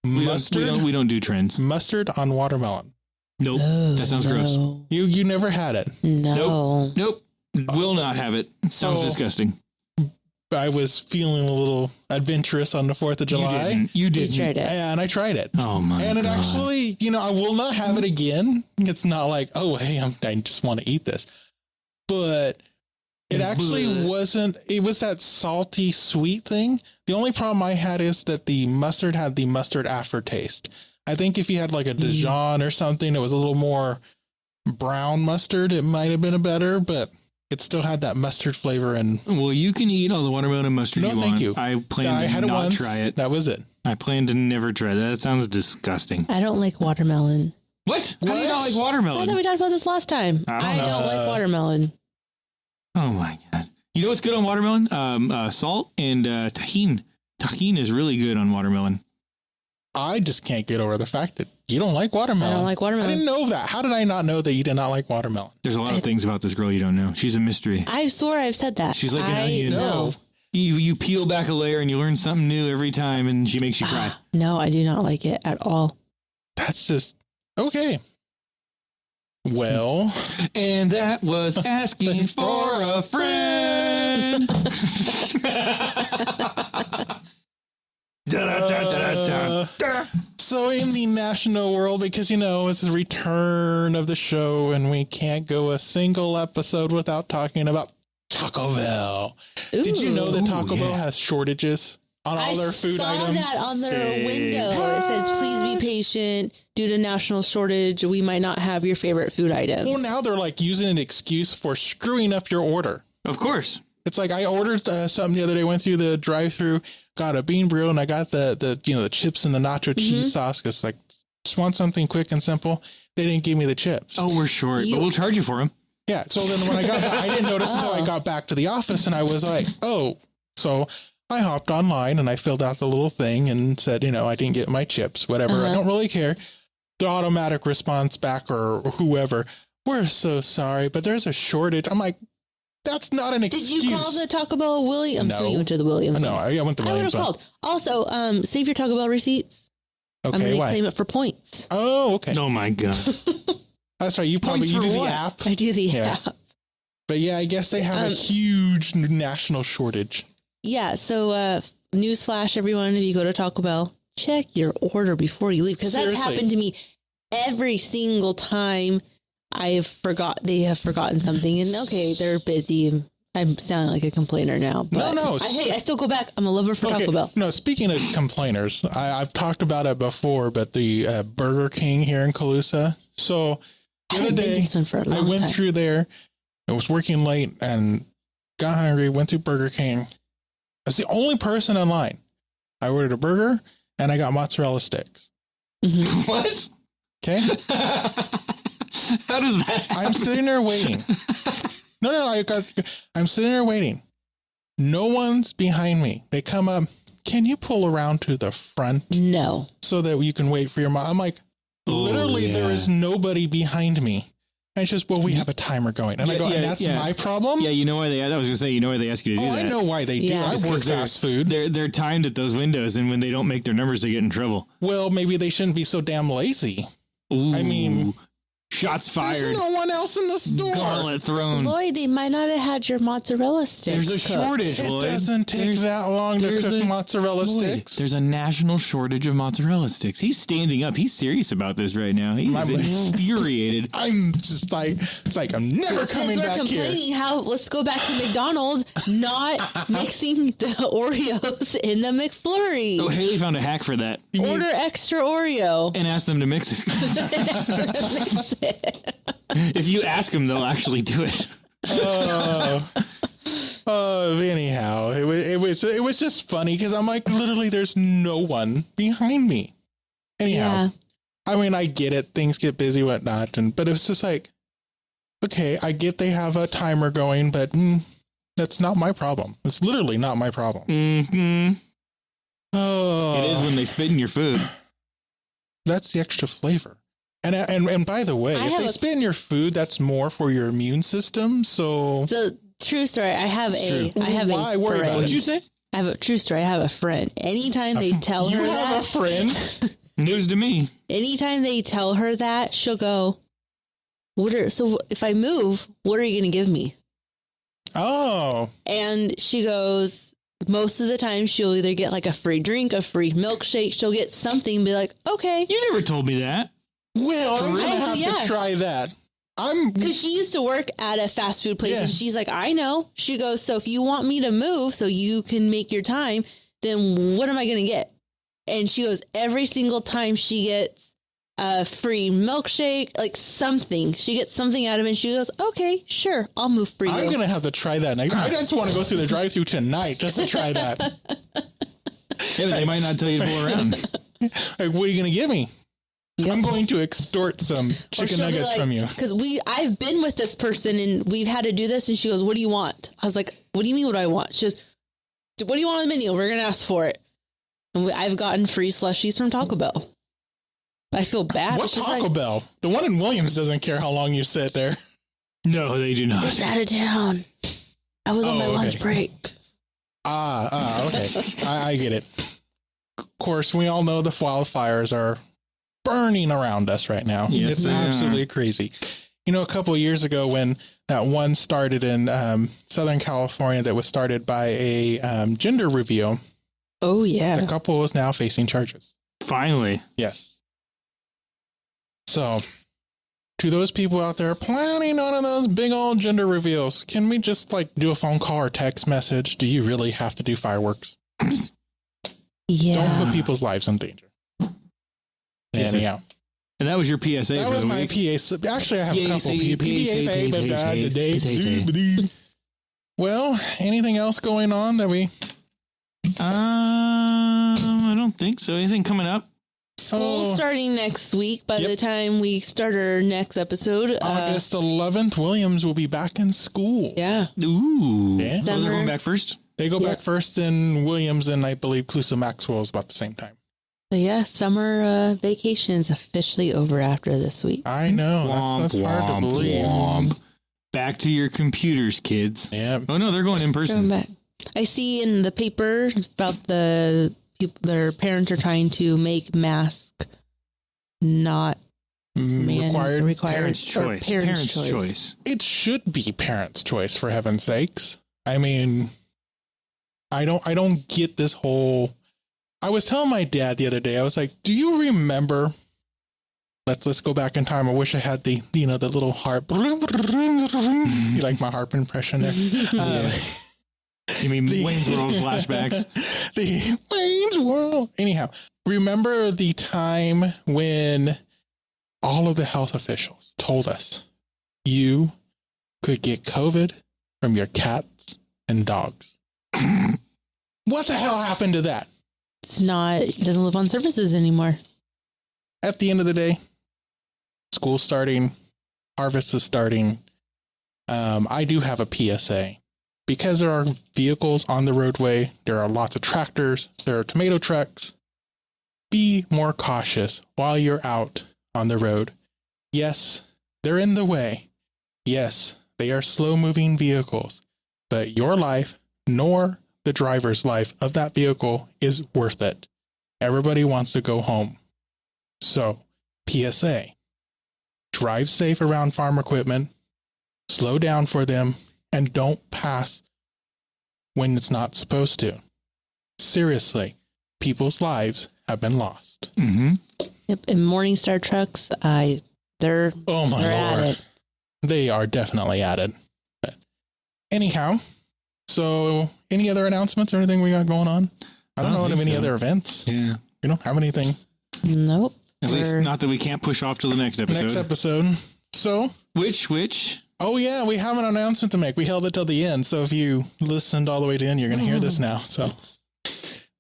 G: Mustard.
E: We don't do trends.
G: Mustard on watermelon.
E: Nope.
D: Oh,
E: that sounds gross.
G: You never had it.
D: No.
E: Nope. Will not have it. Sounds disgusting.
G: I was feeling a little adventurous on the 4th of July.
E: You didn't.
D: You tried it.
G: And I tried it.
E: Oh my
G: And it
E: God.
G: actually, I will not have it again. It's not like, oh, hey, I just want to eat this. But it actually wasn't, it was that salty, sweet thing. The only problem I had is that the mustard had the mustard aftertaste. I think if you had like a Dijon or something that was a little more brown mustard, it might have been a better, but it still had that mustard flavor. And
E: well, you can eat all the watermelon and mustard
G: no,
E: you want.
G: thank you.
E: I plan to not try it.
G: That was it.
E: I plan to never try that. That sounds disgusting.
D: I don't like watermelon.
E: What? How do you not like watermelon?
D: I thought we talked about this last time. I don't like watermelon.
E: Oh my God. You know what's good on watermelon? Salt and tahini. Tahini is really good on watermelon.
G: I just can't get over the fact that you don't like watermelon.
D: I don't like watermelon.
G: I didn't know that. How did I not know that you did not like watermelon?
E: There's a lot of things about this girl you don't know. She's a mystery.
D: I swore I've said that.
E: She's like an onion.
G: know.
E: You peel back a layer and you learn something new every time, and she makes you cry.
D: No, I do not like it at all.
G: That's just okay. Well,
E: And that was asking for a friend.
G: So in the national world, because, it's the return of the show and we can't go a single episode without talking about Taco Bell. Did you know that Taco Bell has shortages on all their food items?
D: I saw that on their window. It says, please be patient. Due to national shortage, we might not have your favorite food items.
G: Well, now they're like using an excuse for screwing up your order.
E: Of course.
G: It's like I ordered something the other day, went through the drive-thru, got a bean burrito, and I got the chips and the nacho cheese sauce. Because just want something quick and simple. They didn't give me the chips.
E: Oh, we're short, but we'll charge you for them.
G: Yeah. So then when I got back, I didn't notice until I got back to the office, and I was like, oh. So I hopped online and I filled out the little thing and said, I didn't get my chips, whatever. I don't really care. The automatic response back or whoever, we're so sorry, but there's a shortage. I'm like, that's not an excuse.
D: Did you call the Taco Bell Williams? I'm assuming you went to the Williams.
G: No, I went to the Williams.
D: I would have called. Also, save your Taco Bell receipts.
G: Okay,
D: I'm going
G: why?
D: to claim it for points.
G: Oh, okay.
E: Oh my God.
G: That's right. You
E: Points
G: do
E: for
G: the
E: what?
G: app.
D: I do the app.
G: But yeah, I guess they have a huge national shortage.
D: Yeah. So, newsflash, everyone, if you go to Taco Bell, check your order before you leave. Because that's happened to me every single time they have forgotten something. And okay, they're busy. I'm sounding like a complainer now. But
G: No.
D: I still go back. I'm a lover for Taco Bell.
G: No, speaking of complainers, I've talked about it before, but the Burger King here in Colusa. So the other day, I went through there. I was working late and got hungry, went to Burger King. I was the only person in line. I ordered a burger and I got mozzarella sticks.
D: Mm-hmm.
E: What?
G: Okay.
E: How does that happen?
G: I'm sitting there waiting. I'm sitting there waiting. No one's behind me. They come up. Can you pull around to the front?
D: No.
G: So that you can wait for your mom. I'm like, literally, there is nobody behind me. And it's just, we have a timer going. And I go, and that's my problem?
E: Yeah, you know why I was going to say, you know why they ask you to do that?
G: I know why they do. I work fast food.
E: They're timed at those windows, and when they don't make their numbers, they get in trouble.
G: Well, maybe they shouldn't be so damn lazy.
E: Ooh.
G: I mean,
E: shots fired.
G: there's no one else in the store.
E: Gauntlet thrown.
D: Lloyd, they might not have had your mozzarella sticks.
E: There's a
D: cooked.
E: shortage,
G: It
E: Lloyd.
G: doesn't take that long to cook mozzarella
E: Lloyd,
G: sticks.
E: There's a national shortage of mozzarella sticks. He's standing up. He's serious about this right now. He's infuriated.
G: I'm just like, it's like I'm never coming back here.
D: Complaining how let's go back to McDonald's not mixing the Oreos in the McFlurry.
E: Oh, Hayley found a hack for that
D: Order extra Oreo.
E: and asked them to mix it. If you ask them, they'll actually do it.
G: Anyhow, it was just funny because I'm like, literally, there's no one behind me. Anyhow,
D: Yeah.
G: I mean, I get it. Things get busy, whatnot, but it was just like, okay, I get they have a timer going, but that's not my problem. It's literally not my problem.
E: Mm-hmm.
G: Oh,
E: It is when they spit in your food.
G: that's the extra flavor. And by the way, if they spit in your food, that's more for your immune system. So
D: True story. I have
E: true.
G: Why
D: a
G: worry about
D: friend.
G: it?
E: What'd you say?
D: I have a true story. I have a friend. Anytime they tell
G: you
D: her
G: have
D: that,
G: a friend.
E: News to me.
D: anytime they tell her that, she'll go, so if I move, what are you going to give me?
G: Oh,
D: And she goes, most of the time she'll either get like a free drink, a free milkshake. She'll get something, be like, okay.
E: You never told me that.
G: well, I'm gonna have to try that.
D: Because she used to work at a fast food place,
G: Yeah.
D: and she's like, I know. She goes, so if you want me to move so you can make your time, then what am I going to get? And she goes, every single time she gets a free milkshake, like something, she gets something out of it, and she goes, okay, sure, I'll move for you.
G: I'm gonna have to try that. I just want to go through the drive-through tonight just to try that.
E: Yeah, but they might not tell you to pull around.
G: Like, what are you gonna give me? I'm going to extort some chicken nuggets from you.
D: Because I've been with this person and we've had to do this, and she goes, what do you want? I was like, what do you mean what do I want? She goes, what do you want on the menu? We're going to ask for it. And I've gotten free slushies from Taco Bell. I feel bad.
G: What
D: It's just
G: Taco
D: like,
G: Bell? The one in Williams doesn't care how long you sit there.
E: No, they do not.
D: it's out of town. I was on my lunch break.
G: Okay. I get it. Of course, we all know the wildfires are burning around us right now.
E: Yes,
G: It's
E: they are.
G: absolutely crazy. You know, a couple of years ago when that one started in Southern California that was started by a gender reveal,
D: Oh, yeah.
G: the couple is now facing charges.
E: Finally.
G: Yes. So, to those people out there planning one of those big old gender reveals, can we just like do a phone call or text message? Do you really have to do fireworks?
D: Yeah.
G: Don't put people's lives in danger.
E: Yes, sir.
G: Anyhow,
E: And that was your PSA
G: that
E: for
G: was
E: the
G: my
E: week.
G: PSA. Actually, I have a couple
E: PSA.
G: Well, anything else going on that we?
E: I don't think so. Anything coming up?
D: School starting next week. By the time we start our next episode,
G: August 11th, Williams will be back in school.
D: Yeah.
E: Ooh.
G: Yeah.
E: Those are going back first?
G: They go back first in Williams, and I believe Clusa Maxwell is about the same time.
D: So yeah, summer vacation is officially over after this week.
G: I know. That's hard to believe.
E: Womp. Back to your computers, kids.
G: Yeah.
E: Oh, no, they're going in
D: Going
E: person.
D: back. I see in the paper about the people, their parents are trying to make mask not
G: Required.
E: Parents'
D: or
E: choice. Parents' choice.
G: It should be parents' choice, for heaven's sakes. I mean, I don't get this whole. I was telling my dad the other day, I was like, do you remember? Let's go back in time. I wish I had the little harp. You like my harp impression there?
E: You mean Wayne's World flashbacks?
G: The Wayne's World. Anyhow, remember the time when all of the health officials told us you could get COVID from your cats and dogs? What the hell happened to that?
D: it doesn't live on surfaces anymore.
G: At the end of the day, school's starting, harvest is starting. I do have a PSA. Because there are vehicles on the roadway, there are lots of tractors, there are tomato trucks. Be more cautious while you're out on the road. Yes, they're in the way. Yes, they are slow-moving vehicles. But your life, nor the driver's life of that vehicle, is worth it. Everybody wants to go home. So, PSA, drive safe around farm equipment, slow down for them, and don't pass when it's not supposed to. Seriously, people's lives have been lost.
E: Mm-hmm.
D: Yep. And Morningstar trucks, they're
G: Oh my
D: at
G: Lord.
D: it.
G: They are definitely at it. But anyhow, so any other announcements or anything we got going on? I don't know of any other events.
E: Yeah.
G: You don't have anything.
D: Nope.
E: At least not that we can't push off to the next episode.
G: Next episode. So,
E: Which?
G: oh yeah, we have an announcement to make. We held it till the end. So if you listened all the way to the end, you're going to hear this now. So,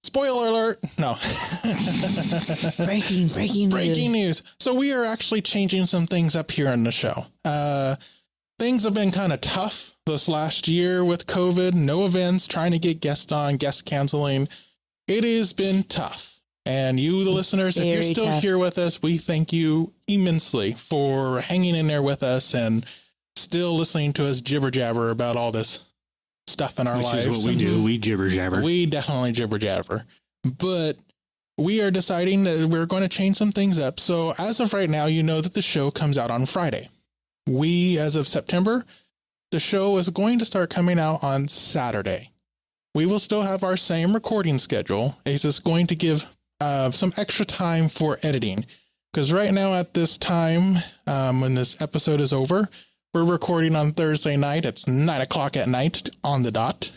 G: spoiler alert. No. Breaking news. So we are actually changing some things up here in the show. Things have been kind of tough this last year with COVID. No events, trying to get guests on, guests canceling. It has been tough. And you, the listeners, if you're still here with us, we thank you immensely for hanging in there with us and still listening to us jibber jabber about all this stuff in our lives.
E: Which is what we do. We jibber jabber.
G: We definitely jibber jabber. But we are deciding that we're going to change some things up. So as of right now, you know that the show comes out on Friday. As of September, the show is going to start coming out on Saturday. We will still have our same recording schedule. It's just going to give some extra time for editing. Because right now at this time, when this episode is over, we're recording on Thursday night. It's 9:00 at night on the dot.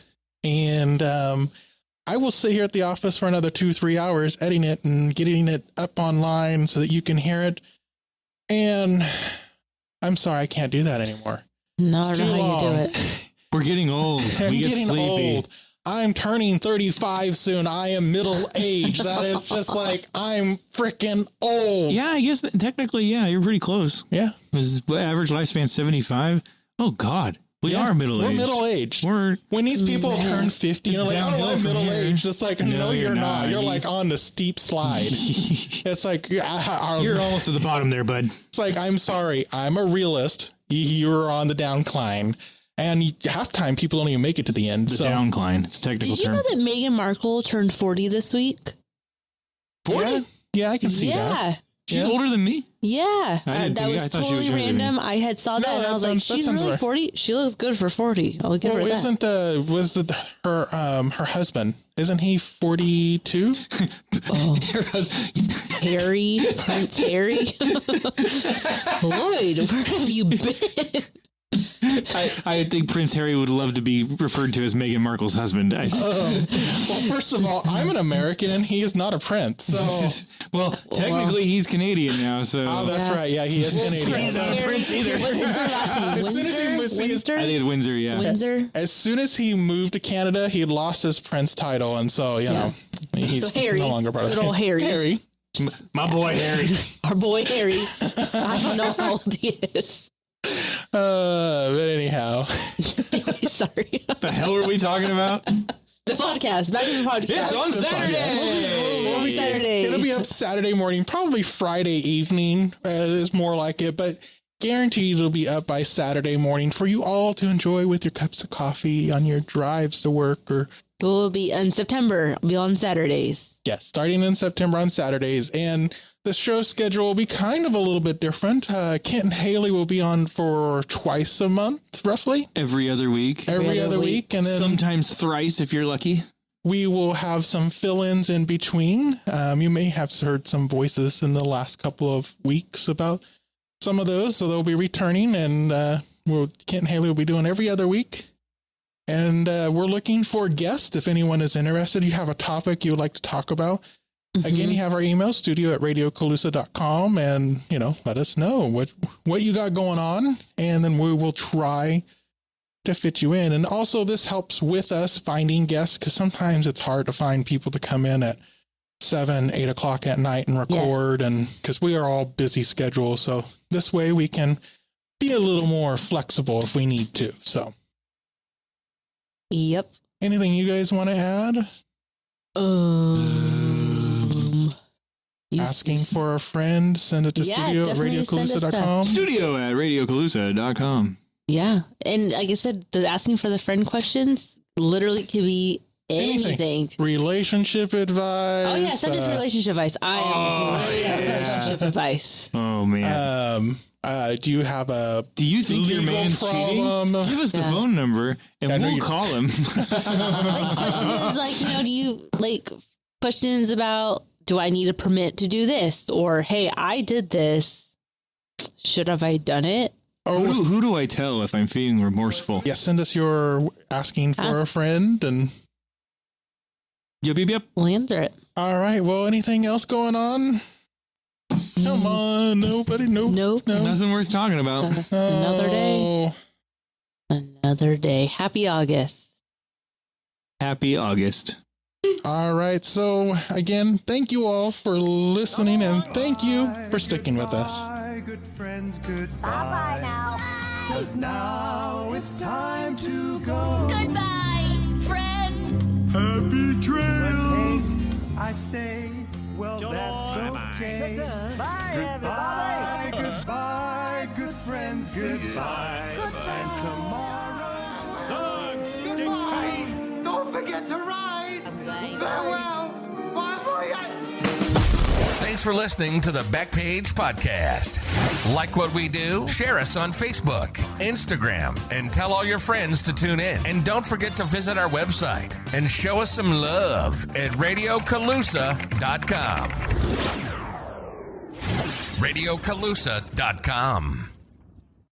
G: And I will sit here at the office for another 2-3 hours editing it and getting it up online so that you can hear it. And I'm sorry, I can't do that anymore.
D: No, I don't know how you do it.
E: We're getting old. We get sleepy.
G: Old. I'm turning 35 soon. I am middle aged. That is just like, I'm freaking old.
E: Yeah, I guess technically, yeah, you're pretty close.
G: Yeah.
E: Was average lifespan 75? Oh, God. We are middle aged.
G: We're middle aged. When these people turn 50, you're like, oh, I'm middle aged. It's like, no, you're not. You're like on the steep slide. It's like,
E: you're almost at the bottom there, bud.
G: It's like, I'm sorry. I'm a realist. You're on the downcline. And half time people don't even make it to the end.
E: The downcline. It's a technical term.
D: Did you know that Meghan Markle turned 40 this week?
E: 40?
G: Yeah, I can see that.
E: She's older than me?
D: Yeah. That was totally random. I had saw that and I was like, she's really 40? She looks good for 40. I'll give her that.
G: Her husband, isn't he 42?
D: Oh. Harry, Prince Harry. Lloyd, where have you been?
E: I think Prince Harry would love to be referred to as Meghan Markle's husband.
G: Well, first of all, I'm an American and he is not a prince. So,
E: well, technically he's Canadian now. So
G: that's right. Yeah, he is Canadian.
E: He's not a prince either.
D: What's their last name?
E: I think it's Windsor. Yeah.
D: Windsor.
G: As soon as he moved to Canada, he lost his prince title, and so you know he's no longer part of
D: good old Harry.
G: Harry,
E: my boy Harry.
D: Our boy Harry. I don't know how old he is.
G: But anyhow.
D: Sorry.
E: What the hell were we talking about?
D: The podcast. Back to the podcast.
E: It's on Saturday.
G: It'll be up Saturday morning, probably Friday evening is more like it, but guaranteed it'll be up by Saturday morning for you all to enjoy with your cups of coffee on your drives to work or.
D: We'll be in September. We'll be on Saturdays.
G: Yes, starting in September on Saturdays. And the show schedule will be kind of a little bit different. Kent and Hayley will be on for twice a month, roughly.
E: Every other week.
G: Every other week. And then
E: sometimes thrice if you're lucky.
G: We will have some fill-ins in between. You may have heard some voices in the last couple of weeks about some of those. So they'll be returning and Kent and Hayley will be doing every other week. And we're looking for guests. If anyone is interested, you have a topic you would like to talk about. Mm-hmm. Again, you have our email, studio@radiocalusa.com, and, let us know what you got going on. And then we will try to fit you in. And also this helps with us finding guests because sometimes it's hard to find people to come in at 7-8 o'clock at night and record. Yes. And because we are all busy schedules. So this way we can be a little more flexible if we need to. So.
D: Yep.
G: Anything you guys want to add? Asking for a friend, send it to studio@radiocalusa.com.
E: Studio@radiocalusa.com.
D: Yeah. And like I said, the asking for the friend questions literally could be anything.
G: Relationship advice.
D: Oh, yeah. Send us relationship advice. I am great at relationship advice.
E: Oh, man.
G: Do you have a
E: Do you think your
G: legal
E: man's cheating?
G: problem?
E: Give us the phone number and
G: I know
E: we'll
G: you-
E: call him.
D: Like questions like, do you like questions about, do I need a permit to do this? Or, hey, I did this. Should have I done it?
G: Or
E: Who do I tell if I'm feeling remorseful?
G: yeah, send us your asking for a
D: Ask.
G: friend. And
E: Yep.
D: We'll answer it.
G: all right. Well, anything else going on? Come on, nobody. Nope.
D: Nope.
G: No.
E: Nothing worth talking about.
D: Another day.
G: Oh.
D: Another day. Happy August.
E: Happy August.
G: All right. So again, thank you all for listening, and thank you for sticking with us.
F: Good friends, goodbye.
H: Bye now.
F: 'Cause now it's time to go.
H: Goodbye, friend.
F: Happy trails. But hey, I say, well, that's okay. Bye, goodbye, goodbye, good friends, goodbye. And tomorrow, goodbye. Don't forget to ride. Farewell. Bye for you.
I: Thanks for listening to the Backpage Podcast. Like what we do? Share us on Facebook, Instagram, and tell all your friends to tune in. And don't forget to visit our website and show us some love at RadioCalusa.com. RadioCalusa.com.